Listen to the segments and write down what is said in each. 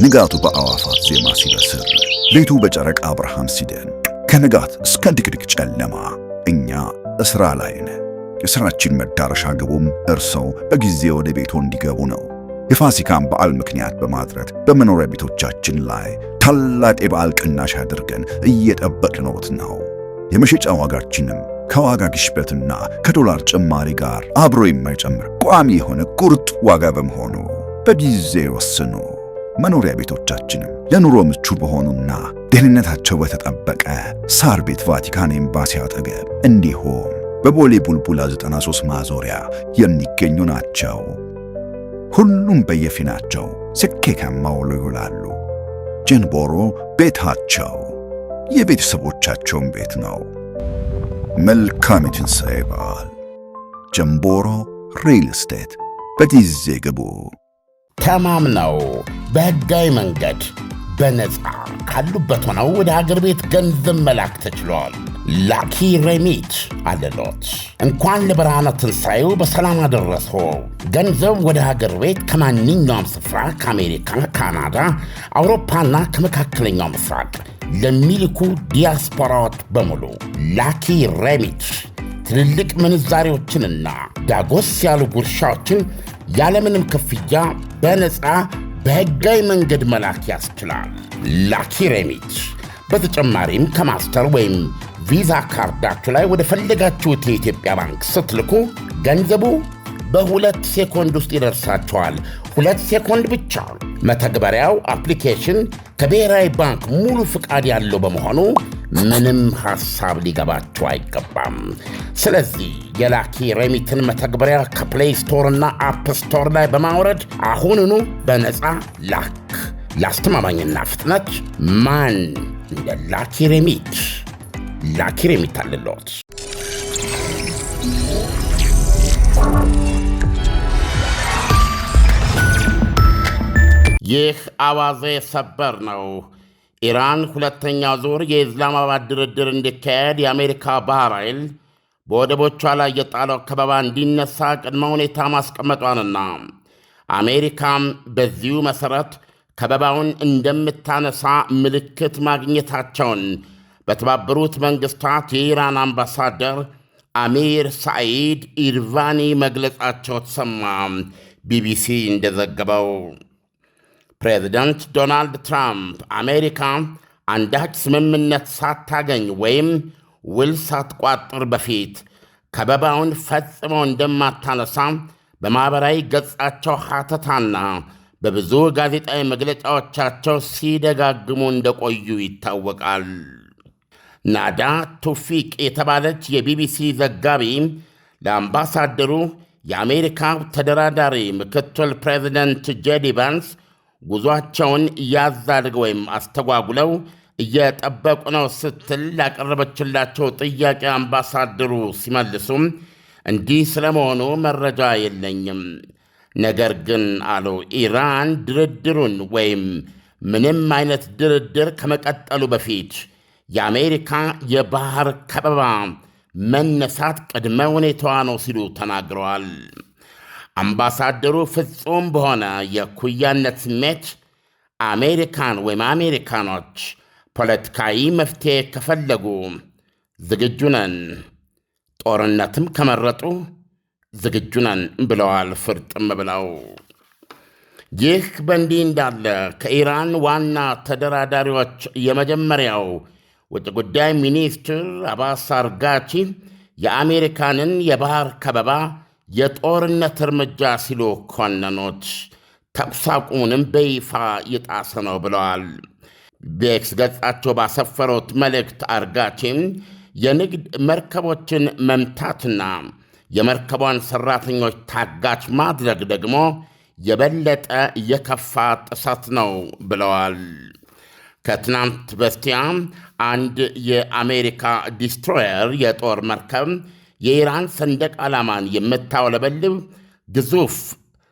ንጋቱ በአዋፋት ዜማ ሲበስር፣ ሌቱ በጨረቃ ብርሃን ሲደምቅ፣ ከንጋት እስከ ድቅድቅ ጨለማ እኛ እስራ ላይ ነን። የሥራችን መዳረሻ ግቡም እርሰው በጊዜ ወደ ቤቶ እንዲገቡ ነው። የፋሲካን በዓል ምክንያት በማድረግ በመኖሪያ ቤቶቻችን ላይ ታላቅ የበዓል ቅናሽ አድርገን እየጠበቅነዎት ነው። የመሸጫ ዋጋችንም ከዋጋ ግሽበትና ከዶላር ጭማሪ ጋር አብሮ የማይጨምር ቋሚ የሆነ ቁርጥ ዋጋ በመሆኑ በጊዜ ወስኑ። መኖሪያ ቤቶቻችንም ለኑሮ ምቹ በሆኑና ደህንነታቸው በተጠበቀ ሳር ቤት ቫቲካን ኤምባሲ አጠገብ እንዲሁም በቦሌ ቡልቡላ 93 ማዞሪያ የሚገኙ ናቸው። ሁሉም በየፊናቸው ስኬታማ ውሎ ይውላሉ። ጀንቦሮ ቤታቸው የቤተሰቦቻቸውን ቤት ነው። መልካም የትንሣኤ በዓል። ጀንቦሮ ሪል ስቴት። በጊዜ ግቡ። ተማምነው በሕጋዊ መንገድ በነፃ ካሉበት ሆነው ወደ ሀገር ቤት ገንዘብ መላክ ተችሏል። ላኪ ሬሚት አለሎት። እንኳን ለብርሃነ ትንሣኤው በሰላም አደረሶ። ገንዘብ ወደ ሀገር ቤት ከማንኛውም ስፍራ ከአሜሪካ፣ ካናዳ፣ አውሮፓና ከመካከለኛው ምስራቅ ለሚልኩ ዲያስፖራዎች በሙሉ ላኪ ሬሚት ትልልቅ ምንዛሬዎችንና ዳጎስ ያሉ ጉርሻዎችን ያለምንም ክፍያ በነፃ በሕጋዊ መንገድ መላክ ያስችላል። ላኪ ሬሚት በተጨማሪም ከማስተር ወይም ቪዛ ካርዳችሁ ላይ ወደ ፈለጋችሁት የኢትዮጵያ ባንክ ስትልኩ ገንዘቡ በ2 ሴኮንድ ውስጥ ይደርሳችኋል። 2 ሴኮንድ ብቻ። መተግበሪያው አፕሊኬሽን ከብሔራዊ ባንክ ሙሉ ፍቃድ ያለው በመሆኑ ምንም ሐሳብ ሊገባችሁ አይገባም። ስለዚህ የላኪ ሬሚትን መተግበሪያ ከፕሌይ ስቶር እና አፕ ስቶር ላይ በማውረድ አሁኑኑ በነፃ ላክ። ለአስተማማኝና ፍጥነት ማን እንደ ላኪ ሬሚት። ላኪ ሬሚት አለሎት። ይህ አዋዜ ሰበር ነው። ኢራን ሁለተኛው ዙር የኢስላማባድ ድርድር እንዲካሄድ የአሜሪካ ባህር ኃይል በወደቦቿ ላይ የጣለው ከበባ እንዲነሳ ቅድመ ሁኔታ ማስቀመጧንና አሜሪካም በዚሁ መሠረት ከበባውን እንደምታነሳ ምልክት ማግኘታቸውን በተባበሩት መንግሥታት የኢራን አምባሳደር አሚር ሳኢድ ኢርቫኒ መግለጻቸው ተሰማ። ቢቢሲ እንደዘገበው ፕሬዚደንት ዶናልድ ትራምፕ አሜሪካ አንዳች ስምምነት ሳታገኝ ወይም ውል ሳትቋጥር በፊት ከበባውን ፈጽመው እንደማታነሳ በማኅበራዊ ገጻቸው ሐተታና በብዙ ጋዜጣዊ መግለጫዎቻቸው ሲደጋግሙ እንደቆዩ ይታወቃል። ናዳ ቱፊቅ የተባለች የቢቢሲ ዘጋቢ ለአምባሳደሩ የአሜሪካ ተደራዳሪ ምክትል ፕሬዚደንት ጄዲ ቫንስ ጉዞአቸውን ያዛድገው ወይም አስተጓጉለው እየጠበቁ ነው ስትል ላቀረበችላቸው ጥያቄ አምባሳደሩ ሲመልሱም እንዲህ ስለመሆኑ መረጃ የለኝም፣ ነገር ግን አሉ ኢራን ድርድሩን ወይም ምንም አይነት ድርድር ከመቀጠሉ በፊት የአሜሪካ የባህር ከበባ መነሳት ቅድመ ሁኔታዋ ነው ሲሉ ተናግረዋል። አምባሳደሩ ፍጹም በሆነ የኩያነት ስሜት አሜሪካን ወይም አሜሪካኖች ፖለቲካዊ መፍትሔ ከፈለጉ ዝግጁ ነን፣ ጦርነትም ከመረጡ ዝግጁ ነን ብለዋል። ፍርጥም ብለው ይህ በእንዲህ እንዳለ ከኢራን ዋና ተደራዳሪዎች የመጀመሪያው ውጭ ጉዳይ ሚኒስትር አባስ አርጋቺ የአሜሪካንን የባህር ከበባ የጦርነት እርምጃ ሲሉ ኮነኑት። ተኩስ አቁሙንም በይፋ የጣሰ ነው ብለዋል። በኤክስ ገጻቸው ባሰፈሩት መልእክት አርጋቺም የንግድ መርከቦችን መምታትና የመርከቧን ሠራተኞች ታጋች ማድረግ ደግሞ የበለጠ የከፋ ጥሰት ነው ብለዋል። ከትናንት በስቲያ አንድ የአሜሪካ ዲስትሮየር የጦር መርከብ የኢራን ሰንደቅ ዓላማን የምታውለበልብ ግዙፍ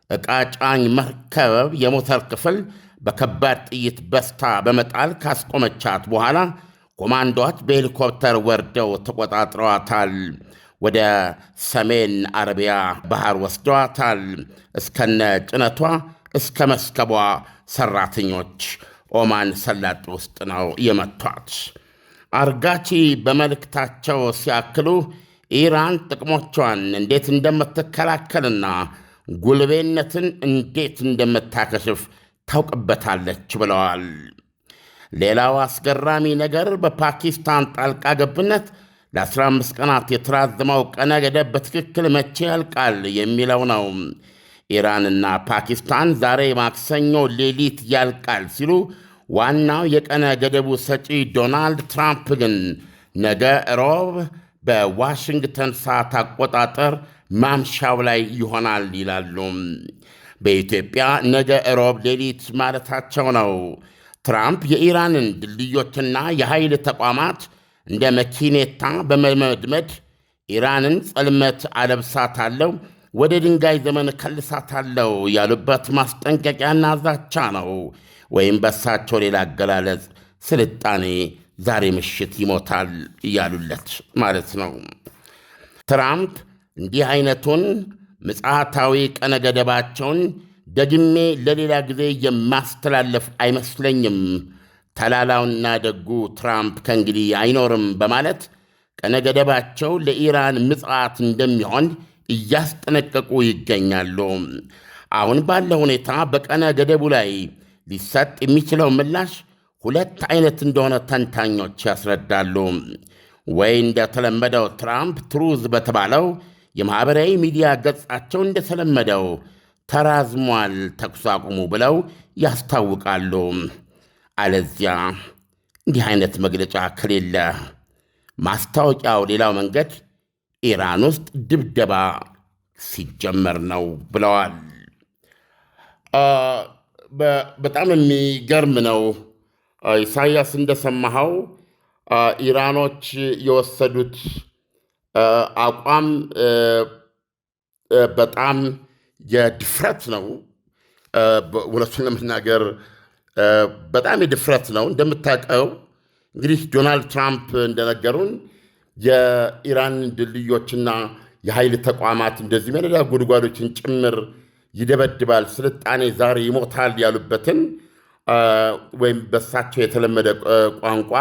ዕቃ ጫኝ መርከብ የሞተር ክፍል በከባድ ጥይት በስታ በመጣል ካስቆመቻት በኋላ ኮማንዶዎች በሄሊኮፕተር ወርደው ተቆጣጥረዋታል። ወደ ሰሜን አረቢያ ባህር ወስደዋታል። እስከነ ጭነቷ እስከ መስከቧ ሰራተኞች ኦማን ሰላጤ ውስጥ ነው የመቷት። አርጋቺ በመልእክታቸው ሲያክሉ ኢራን ጥቅሞቿን እንዴት እንደምትከላከልና ጉልቤነትን እንዴት እንደምታከሽፍ ታውቅበታለች ብለዋል። ሌላው አስገራሚ ነገር በፓኪስታን ጣልቃ ገብነት ለ15 ቀናት የተራዘመው ቀነ ገደብ በትክክል መቼ ያልቃል የሚለው ነው። ኢራንና ፓኪስታን ዛሬ ማክሰኞ ሌሊት ያልቃል ሲሉ፣ ዋናው የቀነ ገደቡ ሰጪ ዶናልድ ትራምፕ ግን ነገ ሮብ በዋሽንግተን ሰዓት አቆጣጠር ማምሻው ላይ ይሆናል ይላሉ። በኢትዮጵያ ነገ ሮብ ሌሊት ማለታቸው ነው። ትራምፕ የኢራንን ድልድዮችና የኃይል ተቋማት እንደ መኪኔታ በመመድመድ ኢራንን ጸልመት አለብሳታለሁ፣ ወደ ድንጋይ ዘመን ከልሳታለሁ ያሉበት ማስጠንቀቂያና ዛቻ ነው። ወይም በሳቸው ሌላ አገላለጽ ስልጣኔ ዛሬ ምሽት ይሞታል እያሉለት ማለት ነው። ትራምፕ እንዲህ አይነቱን ምጽአታዊ ቀነ ገደባቸውን ደግሜ ለሌላ ጊዜ የማስተላለፍ አይመስለኝም፣ ተላላውና ደጉ ትራምፕ ከእንግዲህ አይኖርም በማለት ቀነ ገደባቸው ለኢራን ምጽአት እንደሚሆን እያስጠነቀቁ ይገኛሉ። አሁን ባለው ሁኔታ በቀነ ገደቡ ላይ ሊሰጥ የሚችለው ምላሽ ሁለት አይነት እንደሆነ ተንታኞች ያስረዳሉ። ወይ እንደተለመደው ትራምፕ ትሩዝ በተባለው የማኅበራዊ ሚዲያ ገጻቸው እንደተለመደው ተራዝሟል ተኩስ አቁሙ ብለው ያስታውቃሉ። አለዚያ እንዲህ አይነት መግለጫ ከሌለ ማስታወቂያው ሌላው መንገድ ኢራን ውስጥ ድብደባ ሲጀመር ነው ብለዋል። በጣም የሚገርም ነው። ኢሳያስ እንደሰማኸው ኢራኖች የወሰዱት አቋም በጣም የድፍረት ነው። እውነቱን ለመናገር በጣም የድፍረት ነው። እንደምታውቀው እንግዲህ ዶናልድ ትራምፕ እንደነገሩን የኢራን ድልድዮችና የኃይል ተቋማት እንደዚህ መደዳ ጉድጓዶችን ጭምር ይደበድባል፣ ስልጣኔ ዛሬ ይሞታል ያሉበትን ወይም በሳቸው የተለመደ ቋንቋ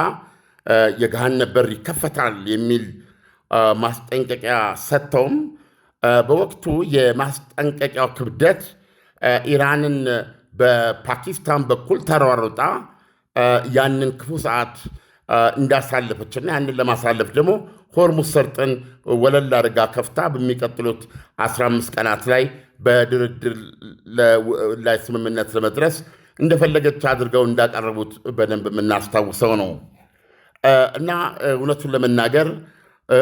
የገሃነም በር ይከፈታል የሚል ማስጠንቀቂያ ሰጥተውም በወቅቱ የማስጠንቀቂያው ክብደት ኢራንን በፓኪስታን በኩል ተሯሩጣ ያንን ክፉ ሰዓት እንዳሳለፈችና ያንን ለማሳለፍ ደግሞ ሆርሙዝ ሰርጥን ወለል አድርጋ ከፍታ በሚቀጥሉት 15 ቀናት ላይ በድርድር ላይ ስምምነት ለመድረስ እንደፈለገች አድርገው እንዳቀረቡት በደንብ የምናስታውሰው ነው። እና እውነቱን ለመናገር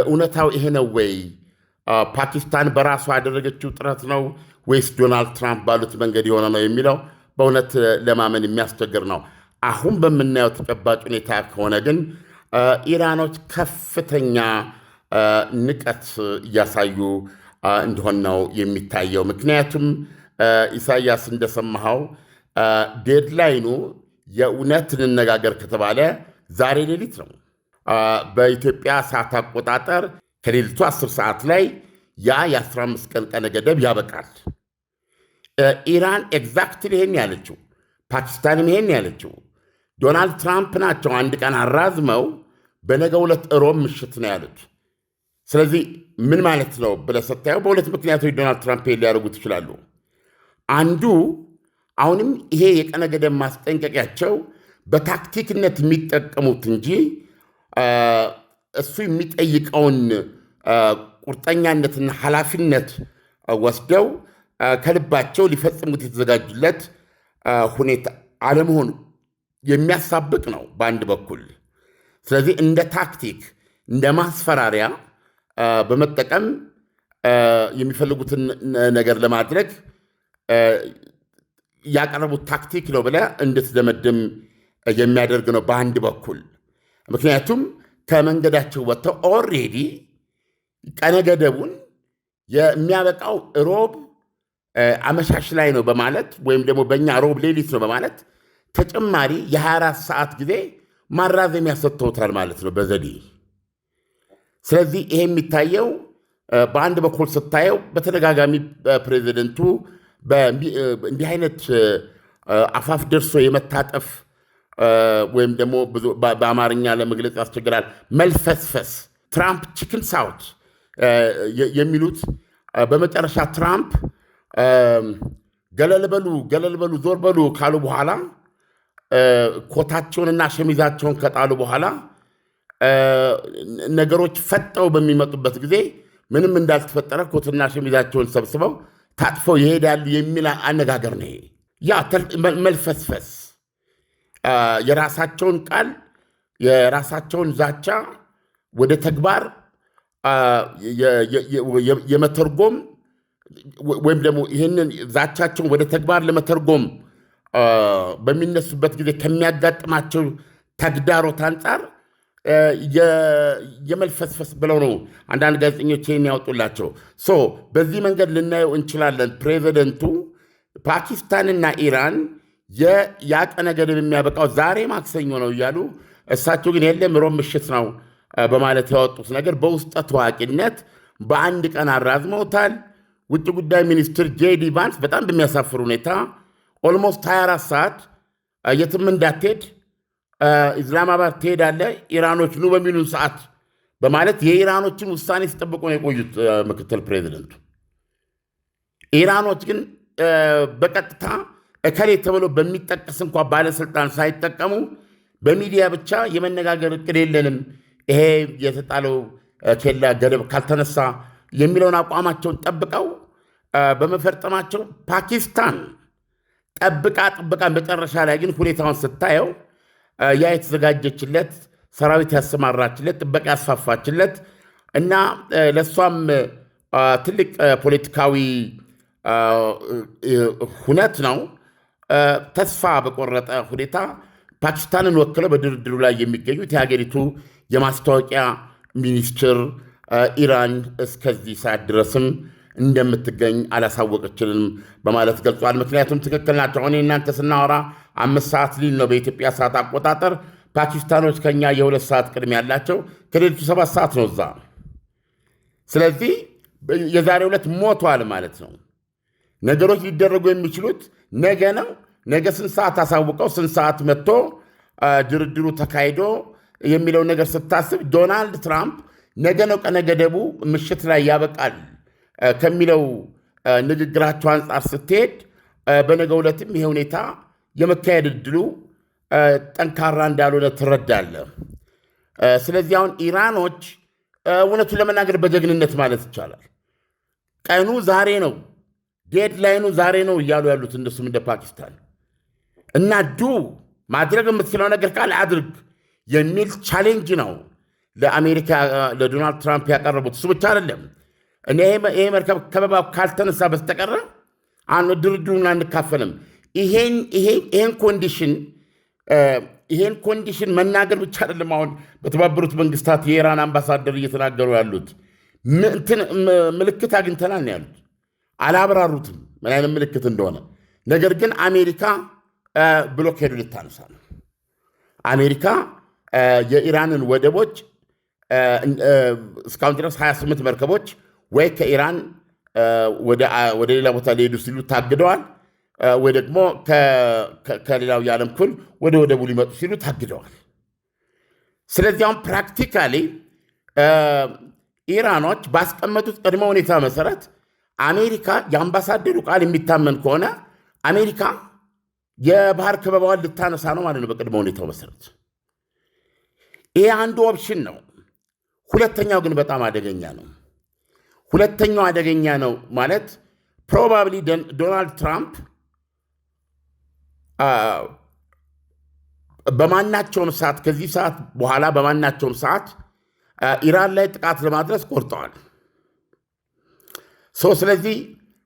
እውነታው ይሄ ነው ወይ? ፓኪስታን በራሷ ያደረገችው ጥረት ነው ወይስ ዶናልድ ትራምፕ ባሉት መንገድ የሆነ ነው የሚለው በእውነት ለማመን የሚያስቸግር ነው። አሁን በምናየው ተጨባጭ ሁኔታ ከሆነ ግን ኢራኖች ከፍተኛ ንቀት እያሳዩ እንደሆነ ነው የሚታየው። ምክንያቱም ኢሳያስ እንደሰማኸው ዴድላይኑ የእውነት እንነጋገር ከተባለ ዛሬ ሌሊት ነው። በኢትዮጵያ ሰዓት አቆጣጠር ከሌሊቱ 10 ሰዓት ላይ ያ የ15 ቀን ቀነ ገደብ ያበቃል። ኢራን ኤግዛክትሊ ይሄን ያለችው፣ ፓኪስታንም ይሄን ያለችው። ዶናልድ ትራምፕ ናቸው አንድ ቀን አራዝመው በነገው ዕለት ሮብ ምሽት ነው ያሉት። ስለዚህ ምን ማለት ነው ብለህ ስታየው በሁለት ምክንያቶች ዶናልድ ትራምፕ ሊያደርጉት ይችላሉ። አንዱ አሁንም ይሄ የቀነ ገደብ ማስጠንቀቂያቸው በታክቲክነት የሚጠቀሙት እንጂ እሱ የሚጠይቀውን ቁርጠኛነትና ኃላፊነት ወስደው ከልባቸው ሊፈጽሙት የተዘጋጁለት ሁኔታ አለመሆኑ የሚያሳብቅ ነው በአንድ በኩል። ስለዚህ እንደ ታክቲክ እንደ ማስፈራሪያ በመጠቀም የሚፈልጉትን ነገር ለማድረግ ያቀረቡት ታክቲክ ነው ብለህ እንድትደመድም የሚያደርግ ነው በአንድ በኩል። ምክንያቱም ከመንገዳቸው ወጥተው ኦልሬዲ ቀነ ገደቡን የሚያበቃው ሮብ አመሻሽ ላይ ነው በማለት ወይም ደግሞ በእኛ ሮብ ሌሊት ነው በማለት ተጨማሪ የ24 ሰዓት ጊዜ ማራዘሚያ ሰጥተውታል ማለት ነው በዘዴ። ስለዚህ ይሄ የሚታየው በአንድ በኩል ስታየው በተደጋጋሚ ፕሬዚደንቱ እንዲህ አይነት አፋፍ ደርሶ የመታጠፍ ወይም ደግሞ በአማርኛ ለመግለጽ ያስቸግራል መልፈስፈስ ትራምፕ ቺክን ሳውት የሚሉት በመጨረሻ ትራምፕ ገለልበሉ ዞር በሉ ካሉ በኋላ ኮታቸውንና ሸሚዛቸውን ከጣሉ በኋላ ነገሮች ፈጠው በሚመጡበት ጊዜ ምንም እንዳልተፈጠረ ኮትና ሸሚዛቸውን ሰብስበው ታጥፈው ይሄዳሉ የሚል አነጋገር ነው። ያ መልፈስፈስ የራሳቸውን ቃል የራሳቸውን ዛቻ ወደ ተግባር የመተርጎም ወይም ደግሞ ይህንን ዛቻቸውን ወደ ተግባር ለመተርጎም በሚነሱበት ጊዜ ከሚያጋጥማቸው ተግዳሮት አንጻር የመልፈስፈስ ብለው ነው አንዳንድ ጋዜጠኞች ይህን ያወጡላቸው። በዚህ መንገድ ልናየው እንችላለን። ፕሬዚደንቱ ፓኪስታንና ኢራን የቀነ ገደብ የሚያበቃው ዛሬ ማክሰኞ ነው እያሉ እሳቸው ግን የለም ሮብ ምሽት ነው በማለት ያወጡት ነገር በውስጠ ታዋቂነት በአንድ ቀን አራዝመውታል። ውጭ ጉዳይ ሚኒስትር ጄዲ ቫንስ በጣም በሚያሳፍር ሁኔታ ኦልሞስት 24 ሰዓት የትም እንዳትሄድ ኢስላማባድ ትሄዳለህ ኢራኖች ኑ በሚሉን ሰዓት በማለት የኢራኖችን ውሳኔ ሲጠብቁ ነው የቆዩት ምክትል ፕሬዚደንቱ። ኢራኖች ግን በቀጥታ እከሌ ተብሎ በሚጠቀስ እንኳ ባለስልጣን ሳይጠቀሙ በሚዲያ ብቻ የመነጋገር እቅድ የለንም ይሄ የተጣለው ኬላ ገደብ ካልተነሳ የሚለውን አቋማቸውን ጠብቀው በመፈርጠማቸው ፓኪስታን ጠብቃ መጨረሻ ላይ ግን ሁኔታውን ስታየው ያ የተዘጋጀችለት ሰራዊት ያሰማራችለት ጥበቃ ያስፋፋችለት እና ለእሷም ትልቅ ፖለቲካዊ ሁነት ነው። ተስፋ በቆረጠ ሁኔታ ፓኪስታንን ወክለው በድርድሩ ላይ የሚገኙት የሀገሪቱ የማስታወቂያ ሚኒስትር ኢራን እስከዚህ ሰዓት ድረስም እንደምትገኝ አላሳወቀችንም በማለት ገልጿል። ምክንያቱም ትክክል ናቸው። አሁን እናንተ ስናወራ 5 ሰዓት ሊል ነው በኢትዮጵያ ሰዓት አቆጣጠር። ፓኪስታኖች ከኛ የ2 ሰዓት ቅድም ያላቸው ከሌሊቱ 7 ሰዓት ነው እዛ። ስለዚህ የዛሬ ዕለት ሞቷል ማለት ነው። ነገሮች ሊደረጉ የሚችሉት ነገ ነው። ነገ ስንት ሰዓት አሳውቀው ስንት ሰዓት መጥቶ ድርድሩ ተካሂዶ የሚለው ነገር ስታስብ ዶናልድ ትራምፕ ነገ ነው ቀነ ገደቡ ምሽት ላይ ያበቃል ከሚለው ንግግራቸው አንጻር ስትሄድ በነገ ዕለትም ይሄ ሁኔታ የመካሄድ ዕድሉ ጠንካራ እንዳልሆነ ትረዳለህ። ስለዚህ አሁን ኢራኖች እውነቱን ለመናገር በጀግንነት ማለት ይቻላል ቀኑ ዛሬ ነው ዴድላይኑ ዛሬ ነው እያሉ ያሉት እነሱም እንደ ፓኪስታን እና ማድረግ የምትችለው ነገር ካለ አድርግ የሚል ቻሌንጅ ነው ለአሜሪካ ለዶናልድ ትራምፕ ያቀረቡት። እሱ ብቻ አይደለም ይሄ መርከብ ከበባው ካልተነሳ በስተቀረ ድርድሩን አንካፈልም። ይሄን ኮንዲሽን መናገር ብቻ አይደለም። አሁን በተባበሩት መንግስታት የኢራን አምባሳደር እየተናገሩ ያሉት ምልክት አግኝተናል ነው ያሉት። አላብራሩትም ምን አይነት ምልክት እንደሆነ። ነገር ግን አሜሪካ ብሎኬድ ልታነሳ ነው። አሜሪካ የኢራንን ወደቦች እስካሁን ድረስ 28 መርከቦች ወይ ከኢራን ወደ ሌላ ቦታ ሊሄዱ ሲሉ ታግደዋል፣ ወይ ደግሞ ከሌላው የዓለም ክፍል ወደ ወደቡ ሊመጡ ሲሉ ታግደዋል። ስለዚህ አሁን ፕራክቲካሊ ኢራኖች ባስቀመጡት ቅድመ ሁኔታ መሰረት አሜሪካ የአምባሳደሩ ቃል የሚታመን ከሆነ አሜሪካ የባህር ከበባዋን ልታነሳ ነው ማለት ነው በቅድመ ሁኔታው መሰረት። ይሄ አንዱ ኦፕሽን ነው። ሁለተኛው ግን በጣም አደገኛ ነው። ሁለተኛው አደገኛ ነው ማለት ፕሮባብሊ ዶናልድ ትራምፕ በማናቸውም ሰዓት ከዚህ ሰዓት በኋላ በማናቸውም ሰዓት ኢራን ላይ ጥቃት ለማድረስ ቆርጠዋል። ስለዚህ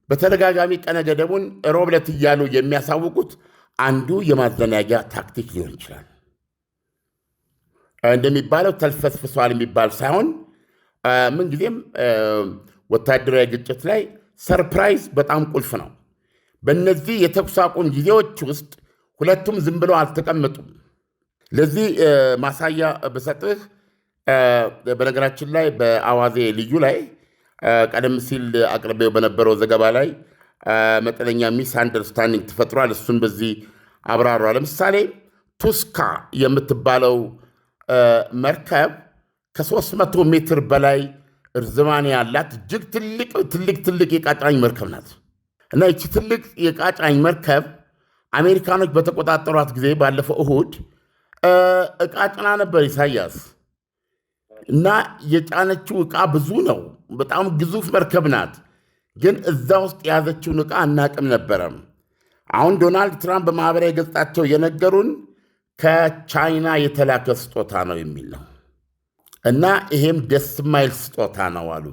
በተደጋጋሚ ቀነ ገደቡን ሮብ ዕለት እያሉ የሚያሳውቁት አንዱ የማዘናጊያ ታክቲክ ሊሆን ይችላል። እንደሚባለው ተልፈስፍሷል የሚባል ሳይሆን ምንጊዜም ወታደራዊ ግጭት ላይ ሰርፕራይዝ በጣም ቁልፍ ነው። በእነዚህ የተኩስ አቁም ጊዜዎች ውስጥ ሁለቱም ዝም ብለው አልተቀመጡም። ለዚህ ማሳያ በሰጥህ በነገራችን ላይ በአዋዜ ልዩ ላይ ቀደም ሲል አቅርቤው በነበረው ዘገባ ላይ መጠነኛ ሚስ አንደርስታንዲንግ ተፈጥሯል። እሱን በዚህ አብራሯል። ለምሳሌ ቱስካ የምትባለው መርከብ ከ300 ሜትር በላይ እርዝማኔ ያላት እጅግ ትልቅ የቃጫኝ መርከብ ናት እና ይቺ ትልቅ የቃጫኝ መርከብ አሜሪካኖች በተቆጣጠሯት ጊዜ ባለፈው እሁድ ዕቃ ጭና ነበር ኢሳያስ እና የጫነችው ዕቃ ብዙ ነው። በጣም ግዙፍ መርከብ ናት። ግን እዛ ውስጥ የያዘችውን ዕቃ አናቅም ነበረም። አሁን ዶናልድ ትራምፕ በማኅበራዊ ገጻቸው የነገሩን ከቻይና የተላከ ስጦታ ነው የሚል ነው እና ይሄም ደስ የማይል ስጦታ ነው አሉ።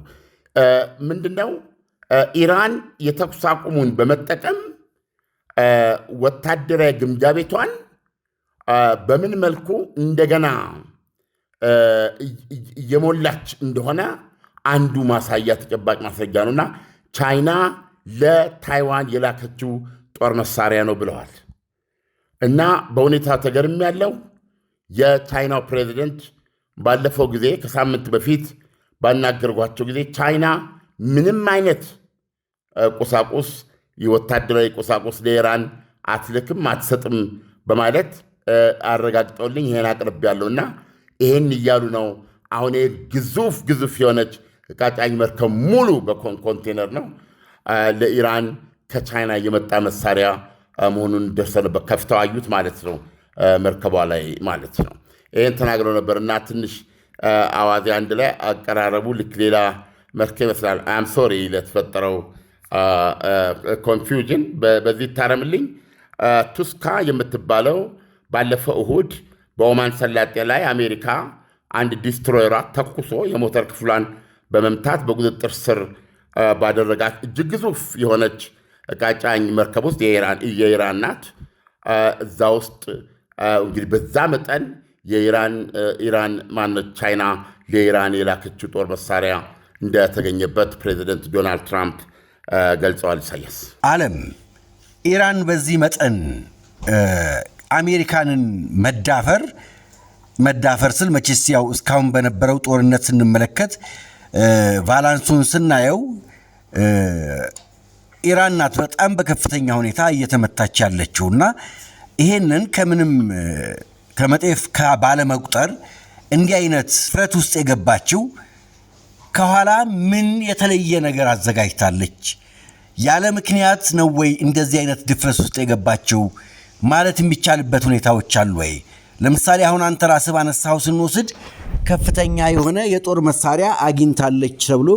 ምንድነው? ኢራን የተኩስ አቁሙን በመጠቀም ወታደራዊ ግምጃ ቤቷን በምን መልኩ እንደገና እየሞላች እንደሆነ አንዱ ማሳያ ተጨባጭ ማስረጃ ነውና ቻይና ለታይዋን የላከችው ጦር መሳሪያ ነው ብለዋል። እና በሁኔታ ተገርም ያለው የቻይናው ፕሬዚደንት ባለፈው ጊዜ ከሳምንት በፊት ባናገርጓቸው ጊዜ ቻይና ምንም አይነት ቁሳቁስ የወታደራዊ ቁሳቁስ ለኢራን አትልክም አትሰጥም በማለት አረጋግጠውልኝ ይሄን አቅርቤያለሁና ይሄን እያሉ ነው። አሁን ግዙፍ የሆነች ቃጫኝ መርከብ ሙሉ በኮንቴነር ነው ለኢራን ከቻይና የመጣ መሳሪያ መሆኑን ደርሰንበት ከፍተው አዩት ማለት ነው፣ መርከቧ ላይ ማለት ነው። ይህን ተናግረው ነበር እና ትንሽ አዋዜ አንድ ላይ አቀራረቡ ልክ ሌላ መርከብ ይመስላል። አም ሶሪ ለተፈጠረው ኮንፊውዥን በዚህ ታረምልኝ። ቱስካ የምትባለው ባለፈው እሁድ በኦማን ሰላጤ ላይ አሜሪካ አንድ ዲስትሮየሯ ተኩሶ የሞተር ክፍሏን በመምታት በቁጥጥር ስር ባደረጋት እጅግ ግዙፍ የሆነች ቃጫኝ መርከብ ውስጥ የኢራን ናት። እዛ ውስጥ እንግዲህ በዛ መጠን የኢራን ማነች ቻይና ለኢራን የላከችው ጦር መሳሪያ እንደተገኘበት ፕሬዚደንት ዶናልድ ትራምፕ ገልጸዋል። ኢሳያስ ዓለም ኢራን በዚህ መጠን አሜሪካንን መዳፈር ስል መቼስ ያው እስካሁን በነበረው ጦርነት ስንመለከት ቫላንሱን ስናየው ኢራን ናት በጣም በከፍተኛ ሁኔታ እየተመታች ያለችውና ይሄንን ከምንም ከመጤፍ ባለመቁጠር እንዲህ አይነት ፍረት ውስጥ የገባችው ከኋላ ምን የተለየ ነገር አዘጋጅታለች? ያለ ምክንያት ነው ወይ እንደዚህ አይነት ድፍረት ውስጥ የገባችው ማለት የሚቻልበት ሁኔታዎች አሉ ወይ? ለምሳሌ አሁን አንተ ራስህ ባነሳው ስንወስድ ከፍተኛ የሆነ የጦር መሳሪያ አግኝታለች ተብሎ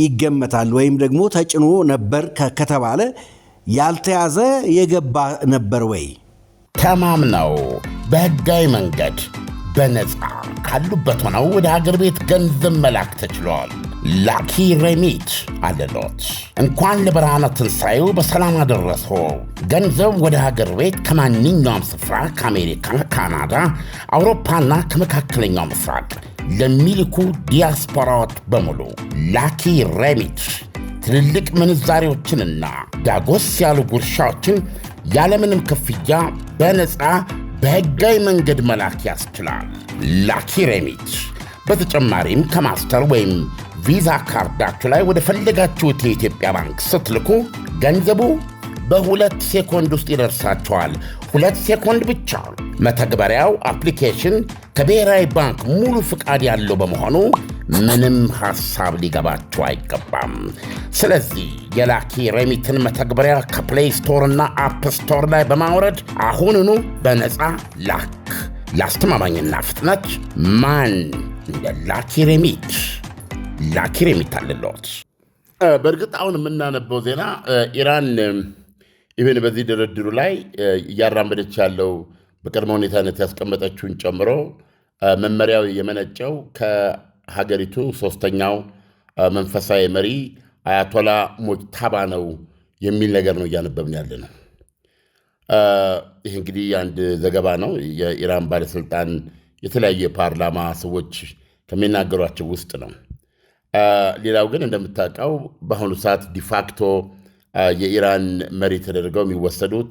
ይገመታል። ወይም ደግሞ ተጭኖ ነበር ከተባለ ያልተያዘ የገባ ነበር ወይ? ተማምነው በሕጋዊ መንገድ በነፃ ካሉበት ሆነው ወደ ሀገር ቤት ገንዘብ መላክ ተችሏል። ላኪ ሬሚት አለሎት። እንኳን ለብርሃነ ትንሣኤው በሰላም አደረሶ። ገንዘብ ወደ ሀገር ቤት ከማንኛውም ስፍራ ከአሜሪካ፣ ካናዳ፣ አውሮፓና ከመካከለኛው ምስራቅ ለሚልኩ ዲያስፖራዎች በሙሉ ላኪ ሬሚት ትልልቅ ምንዛሬዎችንና ዳጎስ ያሉ ጉርሻዎችን ያለምንም ክፍያ በነፃ በሕጋዊ መንገድ መላክ ያስችላል። ላኪ ሬሚት በተጨማሪም ከማስተር ወይም ቪዛ ካርዳችሁ ላይ ወደ ፈለጋችሁት የኢትዮጵያ ባንክ ስትልኩ ገንዘቡ በ2 ሴኮንድ ውስጥ ይደርሳችኋል። 2 ሴኮንድ ብቻ። መተግበሪያው አፕሊኬሽን ከብሔራዊ ባንክ ሙሉ ፍቃድ ያለው በመሆኑ ምንም ሐሳብ ሊገባችሁ አይገባም። ስለዚህ የላኪ ሬሚትን መተግበሪያ ከፕሌይ ስቶር እና አፕ ስቶር ላይ በማውረድ አሁኑኑ በነፃ ላክ። ለአስተማማኝና ፍጥነት ማን እንደ ላኪ ሬሚት አለሎት። በእርግጥ አሁን የምናነበው ዜና ኢራን ኢቨን በዚህ ድርድሩ ላይ እያራመደች ያለው በቅድመ ሁኔታነት ያስቀመጠችውን ጨምሮ መመሪያው የመነጨው ከሀገሪቱ ሶስተኛው መንፈሳዊ መሪ አያቶላ ሞጅታባ ነው የሚል ነገር ነው እያነበብን ያለ ነው። ይህ እንግዲህ አንድ ዘገባ ነው። የኢራን ባለሥልጣን የተለያዩ የፓርላማ ሰዎች ከሚናገሯቸው ውስጥ ነው። ሌላው ግን እንደምታውቀው በአሁኑ ሰዓት ዲፋክቶ የኢራን መሪ ተደርገው የሚወሰዱት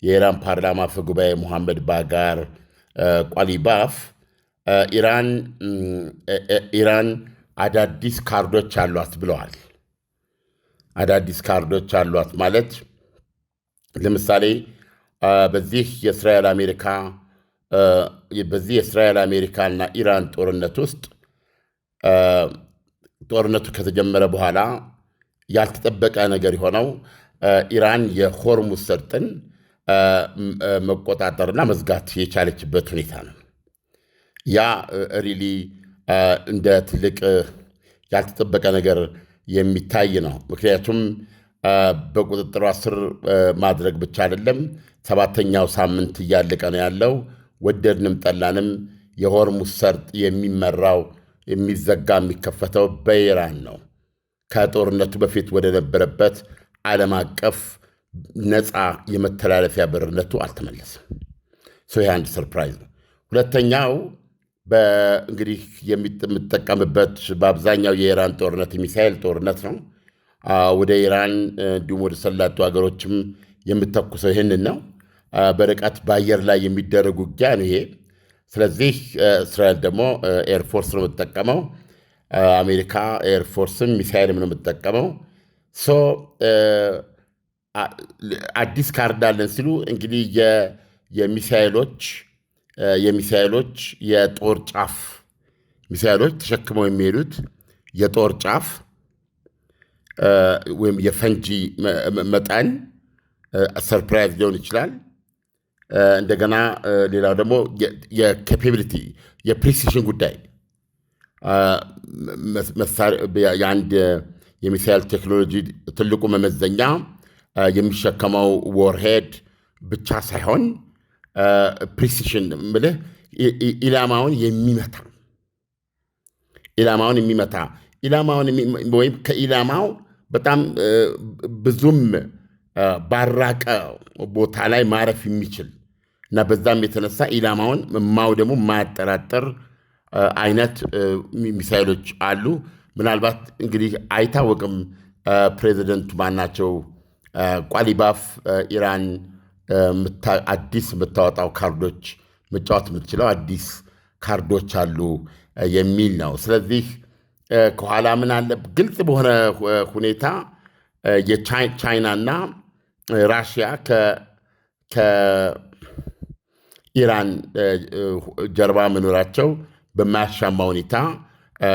የኢራን ፓርላማ አፈ ጉባኤ ሙሐመድ ባጋር ቋሊባፍ ኢራን አዳዲስ ካርዶች አሏት ብለዋል አዳዲስ ካርዶች አሏት ማለት ለምሳሌ በዚህ የእስራኤል አሜሪካና ኢራን ጦርነት ውስጥ ጦርነቱ ከተጀመረ በኋላ ያልተጠበቀ ነገር የሆነው ኢራን የሆርሙዝ ሰርጥን መቆጣጠርና መዝጋት የቻለችበት ሁኔታ ነው። ያ ሪሊ እንደ ትልቅ ያልተጠበቀ ነገር የሚታይ ነው። ምክንያቱም በቁጥጥሯ ስር ማድረግ ብቻ አይደለም፣ 7ኛው ሳምንት እያለቀ ነው ያለው። ወደድንም ጠላንም የሆርሙዝ ሰርጥ የሚመራው የሚዘጋ የሚከፈተው በኢራን ነው። ከጦርነቱ በፊት ወደ ነበረበት ዓለም አቀፍ ነፃ የመተላለፊያ በርነቱ አልተመለሰም። ይህ አንድ ሰርፕራይዝ ነው። ሁለተኛው እንግዲህ የምጠቀምበት በአብዛኛው የኢራን ጦርነት የሚሳኤል ጦርነት ነው። ወደ ኢራን እንዲሁም ወደ ሰላጡ ሀገሮችም የምተኩሰው ይህንን ነው። በርቀት በአየር ላይ የሚደረግ ውጊያ ነው ይሄ። ስለዚህ እስራኤል ደግሞ ኤርፎርስ ነው የምትጠቀመው። አሜሪካ ኤርፎርስም ሚሳኤልም ነው የምትጠቀመው። አዲስ ካርድ አለን ሲሉ እንግዲህ የሚሳኤሎች የጦር ጫፍ ሚሳኤሎች ተሸክመው የሚሄዱት የጦር ጫፍ ወይም የፈንጂ መጠን ሰርፕራይዝ ሊሆን ይችላል። እንደገና ሌላው ደግሞ የካፓቢሊቲ የፕሪሲሽን ጉዳይ የአንድ የሚሳኤል ቴክኖሎጂ ትልቁ መመዘኛ የሚሸከመው ወርሄድ ብቻ ሳይሆን ፕሪሲሽን ምልህ ኢላማውን የሚመታ ወይም ከኢላማው በጣም ብዙም ባራቀ ቦታ ላይ ማረፍ የሚችል እና በዛም የተነሳ ኢላማውን ማውደሙ የማያጠራጥር አይነት ሚሳይሎች አሉ። ምናልባት እንግዲህ አይታወቅም ፕሬዚደንቱ ማናቸው ቋሊባፍ ኢራን አዲስ የምታወጣው ካርዶች መጫወት የምትችለው አዲስ ካርዶች አሉ የሚል ነው። ስለዚህ ከኋላ ምን አለ ግልጽ በሆነ ሁኔታ የቻይናና ራሽያ ከኢራን ጀርባ መኖራቸው በማያሻማ ሁኔታ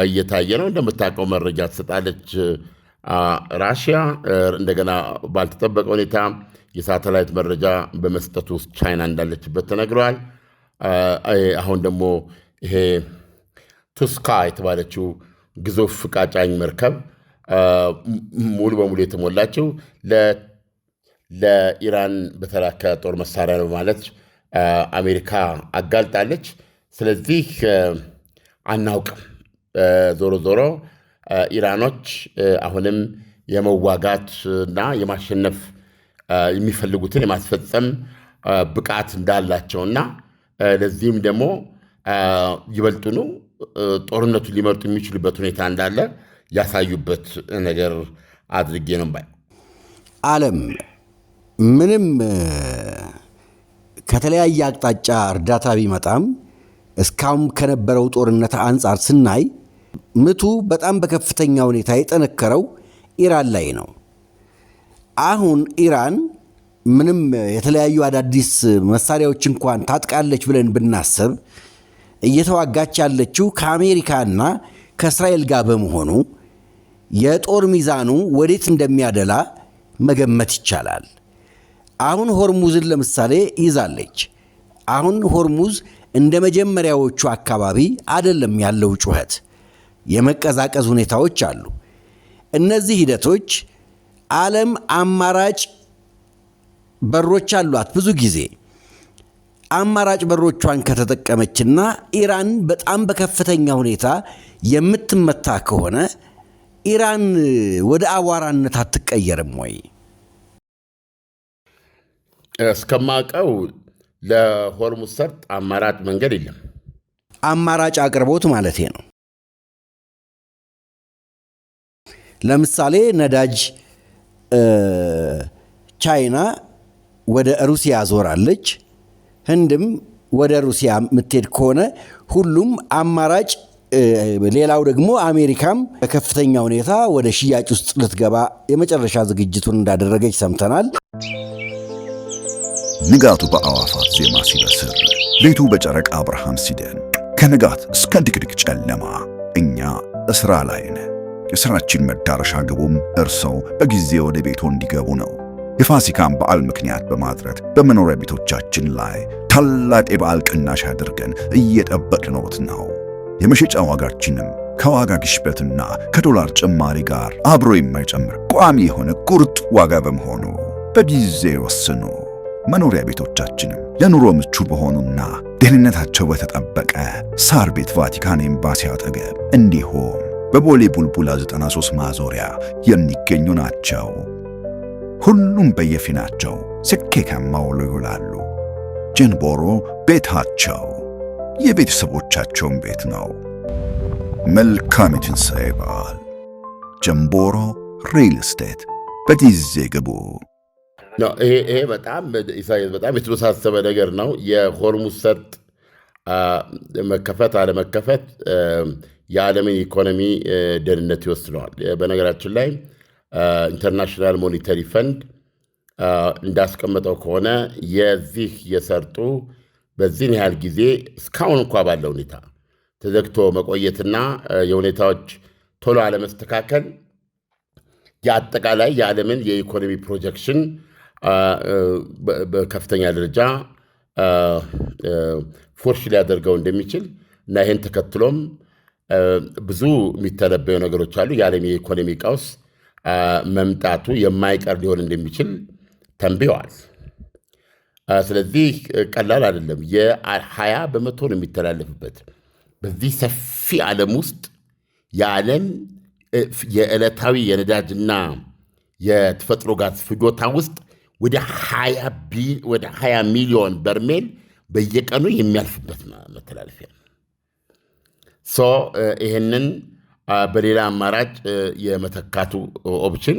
እየታየ ነው። እንደምታውቀው መረጃ ትሰጣለች ራሽያ። እንደገና ባልተጠበቀ ሁኔታ የሳተላይት መረጃ በመስጠት ውስጥ ቻይና እንዳለችበት ተነግረዋል። አሁን ደግሞ ይሄ ቱስካ የተባለችው ግዙፍ ቃጫኝ መርከብ ሙሉ በሙሉ የተሞላችው ለኢራን በተላከ ጦር መሳሪያ ነው ማለት አሜሪካ አጋልጣለች። ስለዚህ አናውቅም። ዞሮ ዞሮ ኢራኖች አሁንም የመዋጋት እና የማሸነፍ የሚፈልጉትን የማስፈጸም ብቃት እንዳላቸውና ለዚህም ደግሞ ይበልጡኑ ጦርነቱን ሊመርጡ የሚችሉበት ሁኔታ እንዳለ ያሳዩበት ነገር አድርጌ ነው ባይ። ዓለም ምንም ከተለያየ አቅጣጫ እርዳታ ቢመጣም እስካሁን ከነበረው ጦርነት አንጻር ስናይ ምቱ በጣም በከፍተኛ ሁኔታ የጠነከረው ኢራን ላይ ነው። አሁን ኢራን ምንም የተለያዩ አዳዲስ መሳሪያዎች እንኳን ታጥቃለች ብለን ብናስብ እየተዋጋች ያለችው ከአሜሪካና ከእስራኤል ጋር በመሆኑ የጦር ሚዛኑ ወዴት እንደሚያደላ መገመት ይቻላል። አሁን ሆርሙዝን ለምሳሌ ይዛለች። አሁን ሆርሙዝ እንደ መጀመሪያዎቹ አካባቢ አይደለም ያለው ጩኸት፣ የመቀዛቀዝ ሁኔታዎች አሉ። እነዚህ ሂደቶች ዓለም አማራጭ በሮች አሏት። ብዙ ጊዜ አማራጭ በሮቿን ከተጠቀመችና ኢራን በጣም በከፍተኛ ሁኔታ የምትመታ ከሆነ ኢራን ወደ አዋራነት አትቀየርም ወይ? እስከማውቀው ለሆርሙዝ ሰርጥ አማራጭ መንገድ የለም። አማራጭ አቅርቦት ማለት ነው። ለምሳሌ ነዳጅ ቻይና ወደ ሩሲያ ዞራለች። ህንድም ወደ ሩሲያ የምትሄድ ከሆነ ሁሉም አማራጭ ሌላው ደግሞ አሜሪካም በከፍተኛ ሁኔታ ወደ ሽያጭ ውስጥ ልትገባ የመጨረሻ ዝግጅቱን እንዳደረገች ሰምተናል። ንጋቱ በአዕዋፋት ዜማ ሲበስር፣ ሌቱ በጨረቃ ብርሃን ሲደምቅ፣ ከንጋት እስከ ድቅድቅ ጨለማ እኛ እስራ ላይ ነን። የሥራችን መዳረሻ ግቡም እርሰው በጊዜ ወደ ቤቶ እንዲገቡ ነው። የፋሲካን በዓል ምክንያት በማድረግ በመኖሪያ ቤቶቻችን ላይ ታላቅ የበዓል ቅናሽ አድርገን እየጠበቅነዎት ነው። የመሸጫ ዋጋችንም ከዋጋ ግሽበትና ከዶላር ጭማሪ ጋር አብሮ የማይጨምር ቋሚ የሆነ ቁርጥ ዋጋ በመሆኑ በጊዜ ወስኑ። መኖሪያ ቤቶቻችንም ለኑሮ ምቹ በሆኑና ደህንነታቸው በተጠበቀ ሳር ቤት ቫቲካን ኤምባሲ አጠገብ እንዲሁም በቦሌ ቡልቡላ 93 ማዞሪያ የሚገኙ ናቸው። ሁሉም በየፊናቸው ስኬታማ ውሎ ይውላሉ። ጀንቦሮ ቤታቸው የቤተሰቦቻቸውን ቤት ነው። መልካም የትንሣኤ በዓል። ጀንቦሮ ሪል ስቴት። በጊዜ ግቡ። ይሄ በጣም ኢሳይያስ በጣም የተወሳሰበ ነገር ነው። የሆርሙዝ ሰርጥ መከፈት አለመከፈት የዓለምን ኢኮኖሚ ደህንነት ይወስነዋል። በነገራችን ላይ ኢንተርናሽናል ሞኔታሪ ፈንድ እንዳስቀመጠው ከሆነ የዚህ የሰርጡ በዚህን ያህል ጊዜ እስካሁን እንኳ ባለው ሁኔታ ተዘግቶ መቆየትና የሁኔታዎች ቶሎ አለመስተካከል የአጠቃላይ የዓለምን የኢኮኖሚ ፕሮጀክሽን በከፍተኛ ደረጃ ፎርሽ ሊያደርገው እንደሚችል እና ይህን ተከትሎም ብዙ የሚተነበዩ ነገሮች አሉ። የዓለም የኢኮኖሚ ቀውስ መምጣቱ የማይቀር ሊሆን እንደሚችል ተንብየዋል። ስለዚህ ቀላል አይደለም። የ20 በመቶ ነው የሚተላለፍበት። በዚህ ሰፊ ዓለም ውስጥ የዓለም የዕለታዊ የነዳጅና የተፈጥሮ ጋዝ ፍጆታ ውስጥ ወደ 20 ሚሊዮን በርሜል በየቀኑ የሚያልፍበት መተላለፊያ ነው። ይህንን በሌላ አማራጭ የመተካቱ ኦፕሽን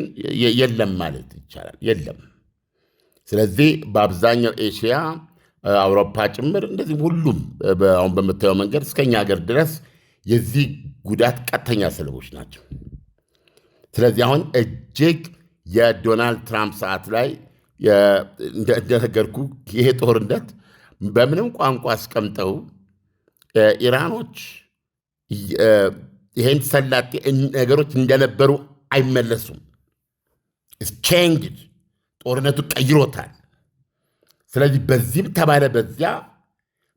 የለም ማለት ይቻላል። የለም። ስለዚህ በአብዛኛው ኤሽያ፣ አውሮፓ ጭምር እንደዚህ ሁሉም አሁን በምታየው መንገድ እስከኛ ሀገር ድረስ የዚህ ጉዳት ቀጥተኛ ሰለቦች ናቸው። ስለዚህ አሁን እጅግ የዶናልድ ትራምፕ ሰዓት ላይ እንደነገርኩ ይሄ ጦርነት በምንም ቋንቋ አስቀምጠው ኢራኖች ይሄን ሰላጤ ነገሮች እንደነበሩ አይመለሱም። ቼንጅ ጦርነቱ ቀይሮታል። ስለዚህ በዚህም ተባለ በዚያ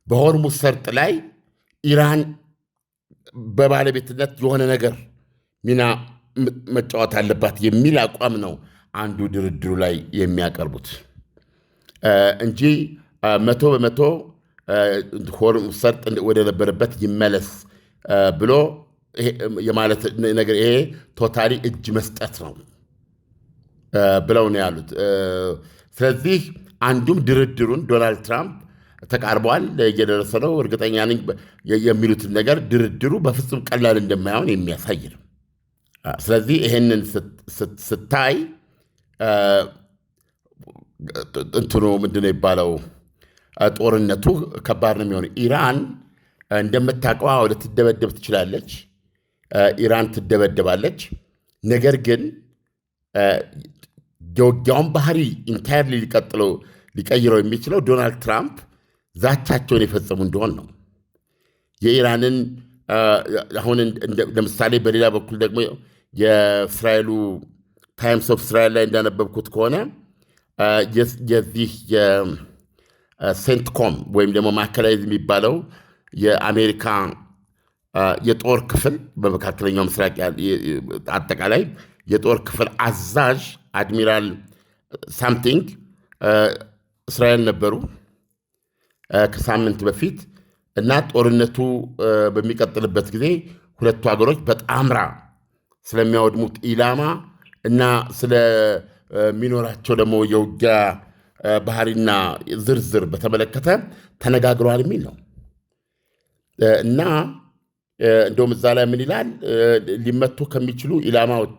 በሆርሙዝ ሰርጥ ላይ ኢራን በባለቤትነት የሆነ ነገር ሚና መጫወት አለባት የሚል አቋም ነው አንዱ ድርድሩ ላይ የሚያቀርቡት እንጂ 100% ሆርሙዝ ሰርጥ ወደ ነበረበት ይመለስ ብሎ የማለት ነገር ይሄ ቶታሊ እጅ መስጠት ነው ብለው ነው ያሉት። ስለዚህ አንዱም ድርድሩን ዶናልድ ትራምፕ ተቃርበዋል፣ እየደረሰ ነው፣ እርግጠኛ ነኝ የሚሉትን ነገር ድርድሩ በፍጹም ቀላል እንደማይሆን የሚያሳይ ነው። ስለዚህ ይሄንን ስታይ እንትኑ ምንድነው ይባለው ጦርነቱ ከባድ ነው የሚሆነው። ኢራን እንደምታውቀው ልትደበደብ ትችላለች። ኢራን ትደበደባለች። ነገር ግን የውጊያውን ባህሪ ኢንታየርሊ ሊቀይረው የሚችለው ዶናልድ ትራምፕ ዛቻቸውን የፈጸሙ እንደሆን ነው። የኢራንን አሁን ለምሳሌ በሌላ በኩል ደግሞ የእስራኤሉ ታይምስ ኦፍ እስራኤል ላይ እንዳነበብኩት ከሆነ የዚህ የሴንትኮም ወይም ደግሞ ማዕከላዊ የሚባለው የአሜሪካ የጦር ክፍል በመካከለኛው ምስራቅ አጠቃላይ የጦር ክፍል አዛዥ አድሚራል ሳምቲንግ እስራኤል ነበሩ ከሳምንት በፊት እና ጦርነቱ በሚቀጥልበት ጊዜ ሁለቱ ሀገሮች በጣምራ ስለሚያወድሙት ኢላማ እና ስለሚኖራቸው ደግሞ የውጊያ ባህሪና ዝርዝር በተመለከተ ተነጋግረዋል የሚል ነው እና እንደውም እዛ ላይ ምን ይላል? ሊመቱ ከሚችሉ ኢላማዎች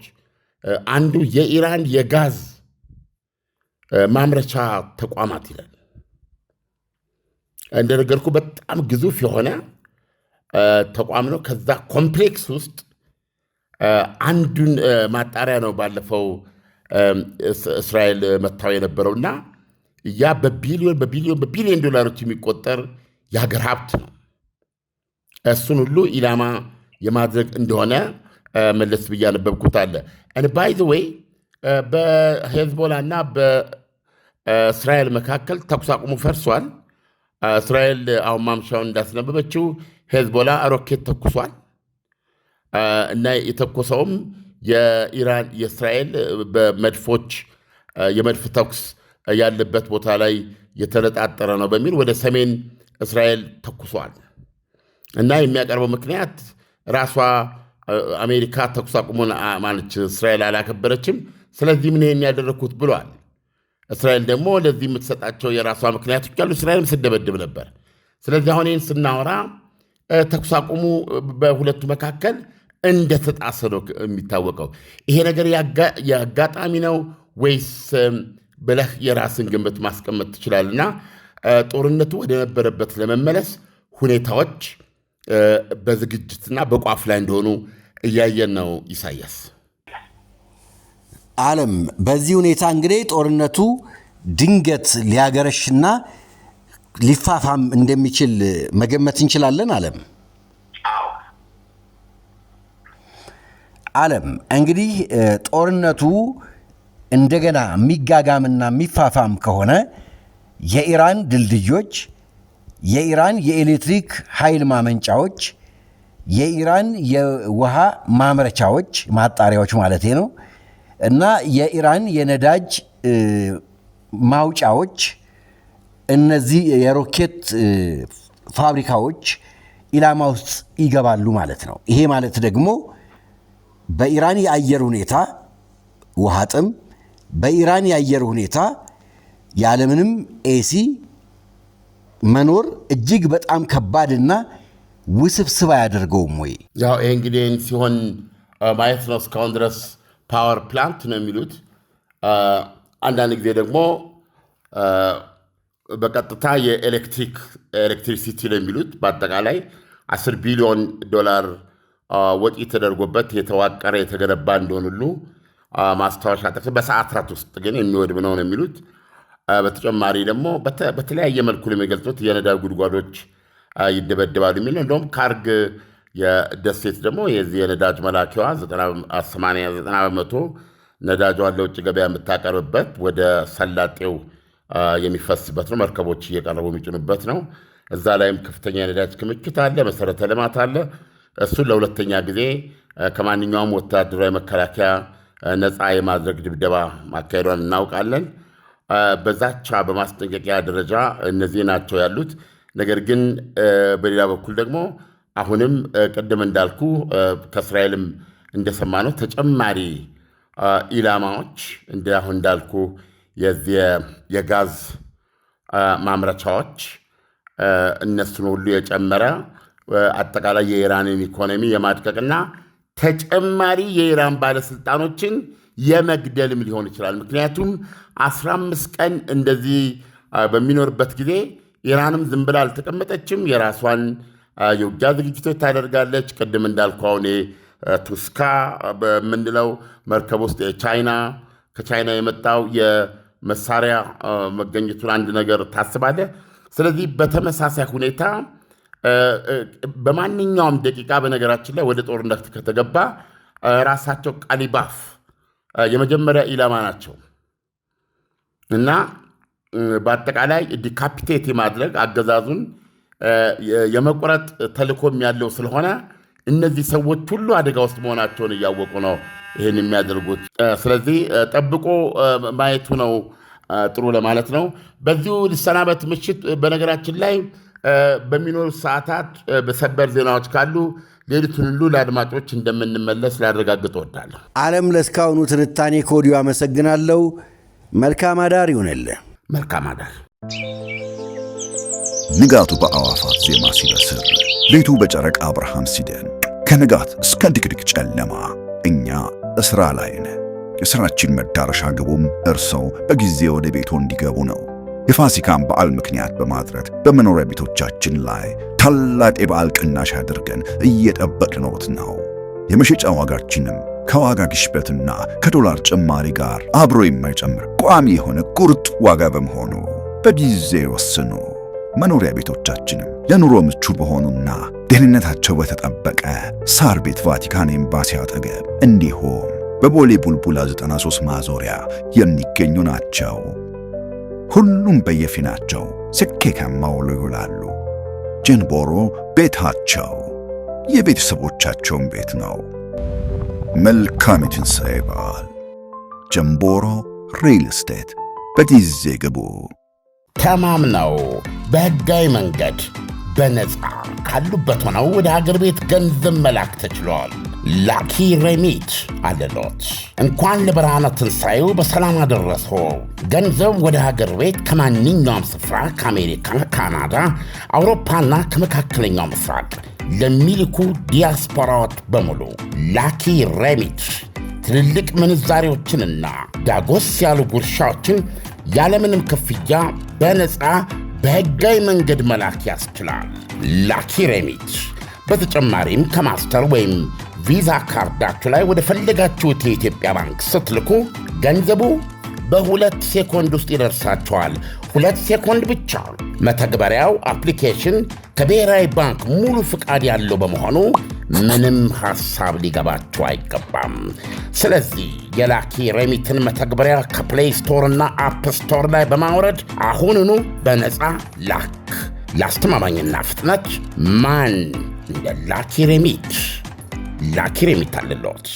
አንዱ የኢራን የጋዝ ማምረቻ ተቋማት ይላል። እንደነገርኩ በጣም ግዙፍ የሆነ ተቋም ነው። ከዛ ኮምፕሌክስ ውስጥ አንዱን ማጣሪያ ነው ባለፈው እስራኤል መታው የነበረውና ያ በቢሊዮን ዶላሮች የሚቆጠር የሀገር ሀብት ነው። እሱን ሁሉ ኢላማ የማድረግ እንደሆነ መለስ ብዬ ያነበብኩት አለ። ባይ ዘ ዌይ በሄዝቦላ እና በእስራኤል መካከል ተኩስ አቁሙ ፈርሷል። እስራኤል አሁን ማምሻውን እንዳስነበበችው ሄዝቦላ ሮኬት ተኩሷል እና የተኮሰውም የኢራን የእስራኤል በመድፎች የመድፍ ተኩስ ያለበት ቦታ ላይ የተነጣጠረ ነው በሚል ወደ ሰሜን እስራኤል ተኩሷል እና የሚያቀርበው ምክንያት ራሷ አሜሪካ ተኩስ አቁሙን ማለች እስራኤል አላከበረችም፣ ስለዚህ ምን ይሄን ያደረኩት ብሏል። እስራኤል ደግሞ ለዚህ የምትሰጣቸው የራሷ ምክንያቶች አሉ። እስራኤልም ስደበድብ ነበር። ስለዚህ አሁን ይህን ስናወራ ተኩስ አቁሙ በሁለቱ መካከል እንደተጣሰ ነው የሚታወቀው። ይሄ ነገር የአጋጣሚ ነው ወይስ ብለህ የራስን ግምት ማስቀመጥ ትችላለና ጦርነቱ ወደ ነበረበት ለመመለስ ሁኔታዎች በዝግጅትና በቋፍ ላይ እንደሆኑ እያየን ነው። ኢሳያስ ዓለም በዚህ ሁኔታ እንግዲህ ጦርነቱ ድንገት ሊያገረሽና ሊፋፋም እንደሚችል መገመት እንችላለን። ዓለም እንግዲህ ጦርነቱ እንደገና የሚጋጋምና የሚፋፋም ከሆነ የኢራን ድልድዮች፣ የኢራን የኤሌክትሪክ ኃይል ማመንጫዎች፣ የኢራን የውሃ ማምረቻዎች ማጣሪያዎች ማለት ነው እና የኢራን የነዳጅ ማውጫዎች፣ እነዚህ የሮኬት ፋብሪካዎች ኢላማ ውስጥ ይገባሉ ማለት ነው። ይሄ ማለት ደግሞ በኢራን የአየር ሁኔታ ውሃ ጥም፣ በኢራን የአየር ሁኔታ ያለምንም ኤሲ መኖር እጅግ በጣም ከባድና ውስብስብ አያደርገውም ወይ? ያው ይሄ እንግዲህ ሲሆን ማየት ነው። እስካሁን ድረስ ፓወር ፕላንት ነው የሚሉት። አንዳንድ ጊዜ ደግሞ በቀጥታ የኤሌክትሪሲቲ ነው የሚሉት። በአጠቃላይ 10 ቢሊዮን ዶላር ወጪ ተደርጎበት የተዋቀረ የተገነባ እንደሆነ ሁሉ ማስታወሻ ጠቅስ በሰዓታት ውስጥ ግን የሚወድም ነው የሚሉት። በተጨማሪ ደግሞ በተለያየ መልኩ የሚገልጹት የነዳጅ ጉድጓዶች ይደበደባሉ የሚል ነው። እንደውም ካርግ የደሴት ደግሞ የዚህ የነዳጅ መላኪዋ 90 በመቶ ነዳጇን ለውጭ ገበያ የምታቀርብበት ወደ ሰላጤው የሚፈስበት ነው። መርከቦች እየቀረቡ የሚጭኑበት ነው። እዛ ላይም ከፍተኛ የነዳጅ ክምችት አለ፣ መሰረተ ልማት አለ። እሱን ለሁለተኛ ጊዜ ከማንኛውም ወታደራዊ መከላከያ ነፃ የማድረግ ድብደባ ማካሄዷን እናውቃለን። በዛቻ በማስጠንቀቂያ ደረጃ እነዚህ ናቸው ያሉት። ነገር ግን በሌላ በኩል ደግሞ አሁንም ቅድም እንዳልኩ ከእስራኤልም እንደሰማነው ተጨማሪ ኢላማዎች አሁን እንዳልኩ የጋዝ ማምረቻዎች እነሱን ሁሉ የጨመረ አጠቃላይ የኢራንን ኢኮኖሚ የማድቀቅና ተጨማሪ የኢራን ባለስልጣኖችን የመግደልም ሊሆን ይችላል። ምክንያቱም 15 ቀን እንደዚህ በሚኖርበት ጊዜ ኢራንም ዝም ብላ አልተቀመጠችም። የራሷን የውጊያ ዝግጅቶች ታደርጋለች። ቅድም እንዳልኩ አሁን ቱስካ በምንለው መርከብ ውስጥ ከቻይና የመጣው የመሳሪያ መገኘቱን አንድ ነገር ታስባለ። ስለዚህ በተመሳሳይ ሁኔታ በማንኛውም ደቂቃ በነገራችን ላይ ወደ ጦርነት ከተገባ ራሳቸው ቃሊባፍ የመጀመሪያ ኢላማ ናቸው እና በአጠቃላይ ዲካፒቴት የማድረግ አገዛዙን የመቁረጥ ተልእኮም ያለው ስለሆነ እነዚህ ሰዎች ሁሉ አደጋ ውስጥ መሆናቸውን እያወቁ ነው ይህን የሚያደርጉት። ስለዚህ ጠብቆ ማየቱ ነው ጥሩ ለማለት ነው። በዚሁ ልሰናበት። ምሽት በነገራችን ላይ በሚኖሩ ሰዓታት በሰበር ዜናዎች ካሉ ሌሊቱን ሁሉ ለአድማጮች እንደምንመለስ ላረጋግጥ እወዳለሁ። ዓለም፣ ለእስካሁኑ ትንታኔ ከወዲሁ አመሰግናለሁ። መልካም አዳር ይሆንልህ። መልካም አዳር። ንጋቱ በአዕዋፋት ዜማ ሲበስር፣ ሌቱ በጨረቃ ብርሃን ሲደምቅ፣ ከንጋት እስከ ድቅድቅ ጨለማ እኛ እስራ ላይ ነን። የሥራችን መዳረሻ ግቡም እርሰው በጊዜ ወደ ቤቶ እንዲገቡ ነው። የፋሲካን በዓል ምክንያት በማድረግ በመኖሪያ ቤቶቻችን ላይ ታላቅ የበዓል ቅናሽ አድርገን እየጠበቅነዎት ነው። የመሸጫ ዋጋችንም ከዋጋ ግሽበትና ከዶላር ጭማሪ ጋር አብሮ የማይጨምር ቋሚ የሆነ ቁርጥ ዋጋ በመሆኑ በጊዜ ወስኑ። መኖሪያ ቤቶቻችንም ለኑሮ ምቹ በሆኑና ደህንነታቸው በተጠበቀ ሳር ቤት ቫቲካን ኤምባሲ አጠገብ እንዲሁም በቦሌ ቡልቡላ 93 ማዞሪያ የሚገኙ ናቸው። ሁሉም በየፊናቸው ስኬታማ ውለው ይውላሉ። ጀንቦሮ ቤታቸው የቤተሰቦቻቸውን ቤት ነው። መልካም የትንሣኤ በዓል። ጀንቦሮ ሪል ስቴት። በጊዜ ግቡ። ተማምነው በሕጋዊ መንገድ በነፃ ካሉበት ሆነው ወደ ሀገር ቤት ገንዘብ መላክ ተችሏል። ላኪ ሬሚት አለሎት። እንኳን ለብርሃነ ትንሣኤው በሰላም አደረሰዎ። ገንዘብ ወደ ሀገር ቤት ከማንኛውም ስፍራ ከአሜሪካ፣ ካናዳ፣ አውሮፓና ከመካከለኛው ምስራቅ ለሚልኩ ዲያስፖራዎች በሙሉ ላኪ ሬሚት ትልልቅ ምንዛሬዎችንና ዳጎስ ያሉ ጉርሻዎችን ያለምንም ክፍያ በነፃ በሕጋዊ መንገድ መላክ ያስችላል። ላኪ ሬሚት በተጨማሪም ከማስተር ወይም ቪዛ ካርዳችሁ ላይ ወደ ፈለጋችሁት የኢትዮጵያ ባንክ ስትልኩ ገንዘቡ በ2 ሴኮንድ ውስጥ ይደርሳችኋል። 2 ሴኮንድ ብቻ። መተግበሪያው አፕሊኬሽን ከብሔራዊ ባንክ ሙሉ ፍቃድ ያለው በመሆኑ ምንም ሐሳብ ሊገባችሁ አይገባም። ስለዚህ የላኪ ሬሚትን መተግበሪያ ከፕሌይ ስቶር እና አፕ ስቶር ላይ በማውረድ አሁኑኑ በነፃ ላክ። ለአስተማማኝና ፍጥነት ማን እንደ ላኪ ሬሚት። ላኪ ሬሚት አለሎት።